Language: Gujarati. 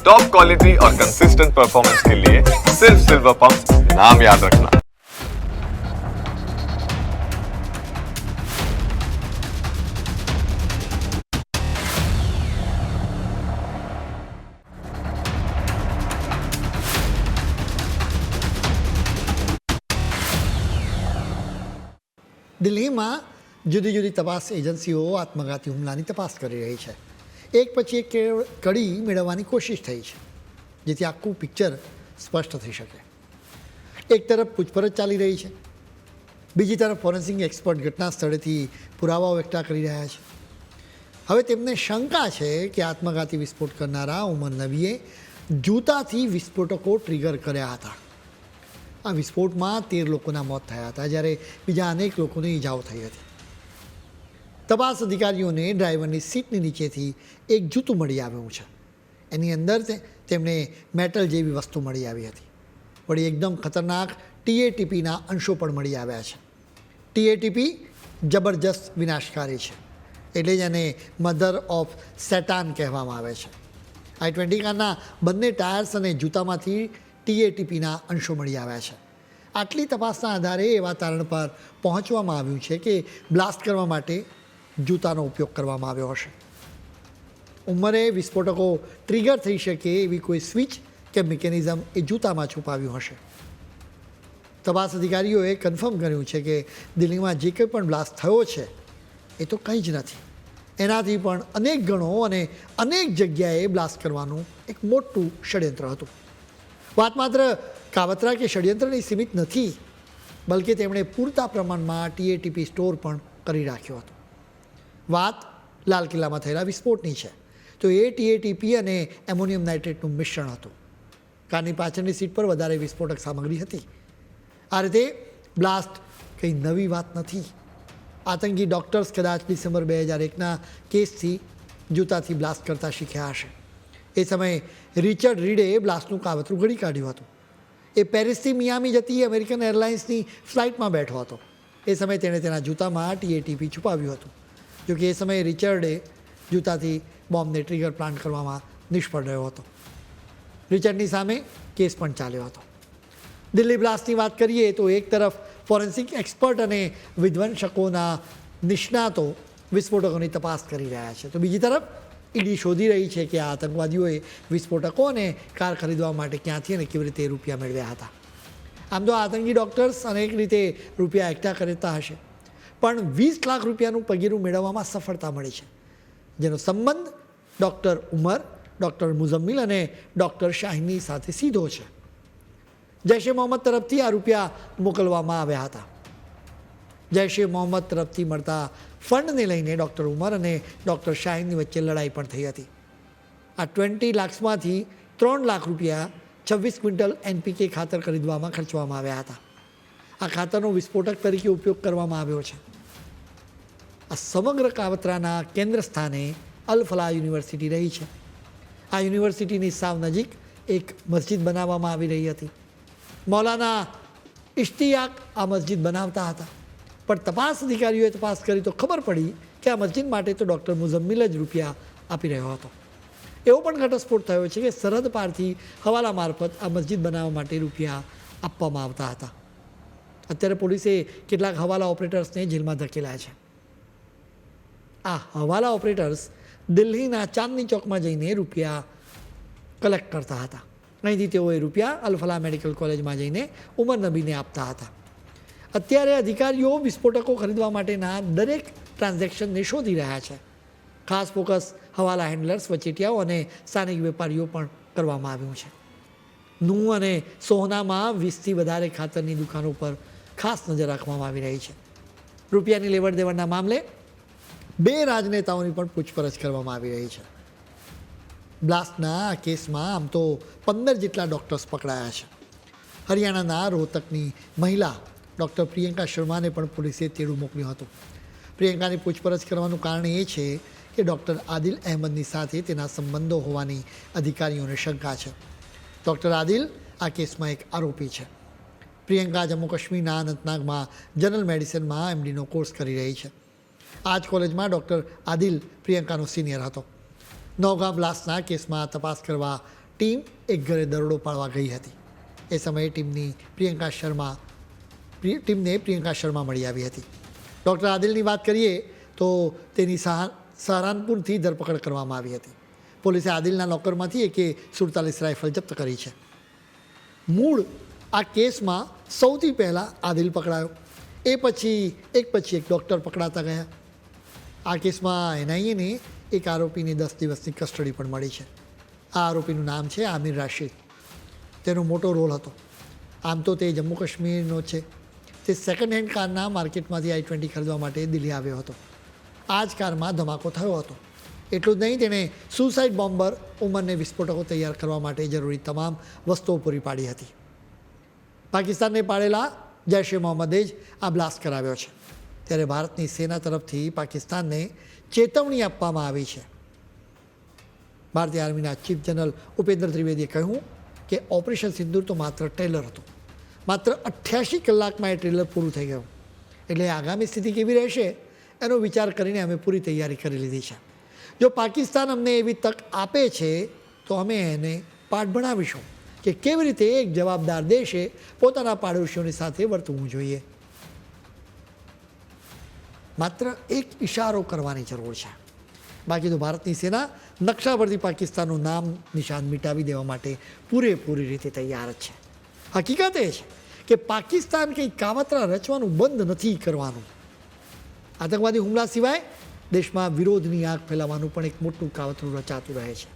टॉप क्वालिटी और कंसिस्टेंट परफॉर्मेंस के लिए सिर्फ सिल्वर पंप नाम याद रखना। દિલ્હીમાં જુદી જુદી તપાસ એજન્સીઓ આત્મઘાતી હુમલાની તપાસ કરી રહી છે. એક પછી એક કડી મેળવવાની કોશિશ થઈ છે જેથી આખું પિક્ચર સ્પષ્ટ થઈ શકે. એક તરફ પૂછપરછ ચાલી રહી છે, બીજી તરફ ફોરેન્સિક એક્સપર્ટ ઘટના સ્થળેથી પુરાવાઓ એકઠા કરી રહ્યા છે. હવે તેમને શંકા છે કે આત્મઘાતી વિસ્ફોટ કરનારા ઉમર નબીએ જૂતાથી વિસ્ફોટકો ટ્રિગર કર્યા હતા. આ વિસ્ફોટમાં 13 લોકોના મોત થયા હતા જ્યારે બીજા અનેક લોકોને ઈજાઓ થઈ હતી. તપાસ અધિકારીઓને ડ્રાઈવરની સીટની નીચેથી એક જૂતું મળી આવ્યું છે. એની અંદર તેમને મેટલ જેવી વસ્તુ મળી આવી હતી. વળી એકદમ ખતરનાક TATPના અંશો પણ મળી આવ્યા છે. TATP જબરજસ્ત વિનાશકારી છે, એટલે જ એને મધર ઓફ સેટાન કહેવામાં આવે છે. I-20 કારના બંને ટાયર્સ અને જૂતામાંથી TATPના અંશો મળી આવ્યા છે. આટલી તપાસના આધારે એવા તારણ પર પહોંચવામાં આવ્યું છે કે બ્લાસ્ટ કરવા માટે જૂતાનો ઉપયોગ કરવામાં આવ્યો હશે. ઉંમરે વિસ્ફોટકો ટ્રિગર થઈ શકે એવી કોઈ સ્વિચ કે મિકેનિઝમ એ જૂતામાં છુપાવ્યું હશે. તપાસ અધિકારીઓએ કન્ફર્મ કર્યું છે કે દિલ્હીમાં જે કંઈ પણ બ્લાસ્ટ થયો છે એ તો કંઈ જ નથી. એનાથી પણ અનેક ગણો અને અનેક જગ્યાએ બ્લાસ્ટ કરવાનું એક મોટું ષડયંત્ર હતું. વાત માત્ર કાવતરા કે ષડયંત્રની સીમિત નથી, બલકે તેમણે પૂરતા પ્રમાણમાં TATP સ્ટોર પણ કરી રાખ્યો હતો. વાત લાલ કિલ્લામાં થયેલા વિસ્ફોટની છે તો એ TATP અને એમોનિયમ નાઇટ્રેટનું મિશ્રણ હતું. કારની પાછળની સીટ પર વધારે વિસ્ફોટક સામગ્રી હતી. આ રીતે બ્લાસ્ટ કંઈ નવી વાત નથી. આતંકી ડૉક્ટર્સ કદાચ ડિસેમ્બર 2001ના કેસથી જૂતાથી બ્લાસ્ટ કરતા શીખ્યા હશે. એ સમયે રિચર્ડ રીડે બ્લાસ્ટનું કાવતરું ઘડી કાઢ્યું હતું. એ પેરિસથી મિયામી જતી અમેરિકન એરલાઇન્સની ફ્લાઇટમાં બેઠો હતો. એ સમયે તેણે તેના જૂતામાં TATP છુપાવ્યું હતું. જોકે એ સમયે રિચર્ડે જૂતાથી બોમ્બને ટ્રિગર પ્લાન્ટ કરવામાં નિષ્ફળ રહ્યો હતો. રિચર્ડની સામે કેસ પણ ચાલ્યો હતો. દિલ્હી બ્લાસ્ટની વાત કરીએ તો એક તરફ ફોરેન્સિક એક્સપર્ટ અને વિધ્વંસકોના નિષ્ણાતો વિસ્ફોટકોની તપાસ કરી રહ્યા છે, તો બીજી તરફ ઈડી શોધી રહી છે કે આ આતંકવાદીઓએ વિસ્ફોટકો અને કાર ખરીદવા માટે ક્યાંથી અને કેવી રીતે રૂપિયા મેળવ્યા હતા. આમ તો આતંકી ડૉક્ટર્સ અનેક રીતે રૂપિયા એકઠા કરતા હશે, પણ 20 લાખ રૂપિયાનું પગીરું મેળવવામાં સફળતા મળી છે, જેનો સંબંધ ડૉક્ટર ઉમર, ડૉક્ટર મુઝમ્મિલ અને ડૉક્ટર શાહીની સાથે સીધો છે. જૈશ-એ મોહમ્મદ તરફથી આ રૂપિયા મોકલવામાં આવ્યા હતા. જૈશ-એ મોહમ્મદ તરફથી મળતા ફંડને લઈને ડૉક્ટર ઉમર અને ડૉક્ટર શાહીનની વચ્ચે લડાઈ પણ થઈ હતી. આ 20 લાખમાંથી 3 લાખ રૂપિયા 26 ક્વિન્ટલ NPK ખાતર ખરીદવામાં ખર્ચવામાં આવ્યા હતા. આ ખાતરનો વિસ્ફોટક તરીકે ઉપયોગ કરવામાં આવ્યો છે. આ સમગ્ર કાવતરાના કેન્દ્ર સ્થાને અલ ફલાહ યુનિવર્સિટી રહી છે. આ યુનિવર્સિટીની સાવ નજીક એક મસ્જિદ બનાવવામાં આવી રહી હતી. મૌલાના ઇશ્તિયાક આ મસ્જિદ બનાવતા હતા, પણ તપાસ અધિકારીઓએ તપાસ કરી તો ખબર પડી કે આ મસ્જિદ માટે તો ડૉક્ટર મુઝમ્મિલ જ રૂપિયા આપી રહ્યો હતો. એવો પણ ઘટસ્ફોટ થયો છે કે સરહદ પારથી હવાલા મારફત આ મસ્જિદ બનાવવા માટે રૂપિયા આપવામાં આવતા હતા. અત્યારે પોલીસે કેટલાક હવાલા ઓપરેટર્સને જેલમાં ધકેલ્યા છે. આ હવાલા ઓપરેટર્સ દિલ્હીના ચાંદની ચોકમાં જઈને રૂપિયા કલેક્ટ કરતા હતા. અહીંથી તેઓએ રૂપિયા અલ ફલાહ મેડિકલ કોલેજમાં જઈને ઉમર નબીને આપતા હતા. અત્યારે અધિકારીઓ વિસ્ફોટકો ખરીદવા માટેના દરેક ટ્રાન્ઝેક્શનને શોધી રહ્યા છે. ખાસ ફોકસ હવાલા હેન્ડલર્સ, વચેટિયાઓ અને સ્થાનિક વેપારીઓ પણ કરવામાં આવ્યું છે. નૂ અને સોહનામાં 20થી વધારે ખાતરની દુકાનો પર ખાસ નજર રાખવામાં આવી રહી છે. રૂપિયાની લેવડ દેવડના મામલે 2 રાજનેતાઓની પણ પૂછપરછ કરવામાં આવી રહી છે. બ્લાસ્ટના આ કેસમાં આમ તો 15 જેટલા ડૉક્ટર્સ પકડાયા છે. હરિયાણાના રોહતકની મહિલા ડૉક્ટર પ્રિયંકા શર્માને પણ પોલીસે તેડું મોકલ્યું હતું. પ્રિયંકાની પૂછપરછ કરવાનું કારણ એ છે કે ડૉક્ટર આદિલ અહેમદની સાથે તેના સંબંધો હોવાની અધિકારીઓને શંકા છે. ડૉક્ટર આદિલ આ કેસમાં એક આરોપી છે. પ્રિયંકા જમ્મુ કાશ્મીરના અનંતનાગમાં જનરલ મેડિસિનમાં MDનો કોર્સ કરી રહી છે. આ જ કોલેજમાં ડૉક્ટર આદિલ પ્રિયંકાનો સિનિયર હતો. નૌગામ બ્લાસ્ટના કેસમાં તપાસ કરવા ટીમ એક ઘરે દરોડો પાડવા ગઈ હતી. એ સમયે ટીમને પ્રિયંકા શર્મા મળી આવી હતી. ડૉક્ટર આદિલની વાત કરીએ તો તેની સહારનપુરથી ધરપકડ કરવામાં આવી હતી. પોલીસે આદિલના લોકરમાંથી AK-47 રાઇફલ જપ્ત કરી છે. મૂળ આ કેસમાં સૌથી પહેલાં આદિલ પકડાયો. એ પછી એક ડૉક્ટર પકડાતા ગયા. આ કેસમાં NIAને એક આરોપીની 10 દિવસની કસ્ટડી પણ મળી છે. આ આરોપીનું નામ છે આમિર રાશિદ. તેનો મોટો રોલ હતો. આમ તો તે જમ્મુ કાશ્મીરનો છે. તે સેકન્ડ હેન્ડ કારના માર્કેટમાંથી I-20 ખરીદવા માટે દિલ્હી આવ્યો હતો. આ જ કારમાં ધમાકો થયો હતો. એટલું જ નહીં, તેણે સુસાઇડ બોમ્બર ઉમરને વિસ્ફોટકો તૈયાર કરવા માટે જરૂરી તમામ વસ્તુઓ પૂરી પાડી હતી. પાકિસ્તાનને પાડેલા જૈશ એ મોહમ્મદે જ આ બ્લાસ્ટ કરાવ્યો છે. ત્યારે ભારતની સેના તરફથી પાકિસ્તાનને ચેતવણી આપવામાં આવી છે. ભારતીય આર્મીના ચીફ જનરલ ઉપેન્દ્ર ત્રિવેદીએ કહ્યું કે ઓપરેશન સિંદૂર તો માત્ર ટ્રેલર હતું. માત્ર 88 કલાકમાં એ ટ્રેલર પૂરું થઈ ગયું. એટલે આગામી સ્થિતિ કેવી રહેશે એનો વિચાર કરીને અમે પૂરી તૈયારી કરી લીધી છે. જો પાકિસ્તાન અમને એવી તક આપે છે તો અમે એને પાઠ ભણાવીશું કે કેવી રીતે એક જવાબદાર દેશે પોતાના પાડોશીઓની સાથે વર્તવું જોઈએ. માત્ર એક ઇશારો કરવાની જરૂર છે. બાકી તો ભારતની સેના નકશા પરથી પાકિસ્તાનનું નામ નિશાન મિટાવી દેવા માટે પૂરેપૂરી રીતે તૈયાર જ છે. હકીકત એ છે કે પાકિસ્તાન કંઈ કાવતરા રચવાનું બંધ નથી કરવાનું. આતંકવાદી હુમલા સિવાય દેશમાં વિરોધની આગ ફેલાવવાનું પણ એક મોટું કાવતરું રચાતું રહે છે.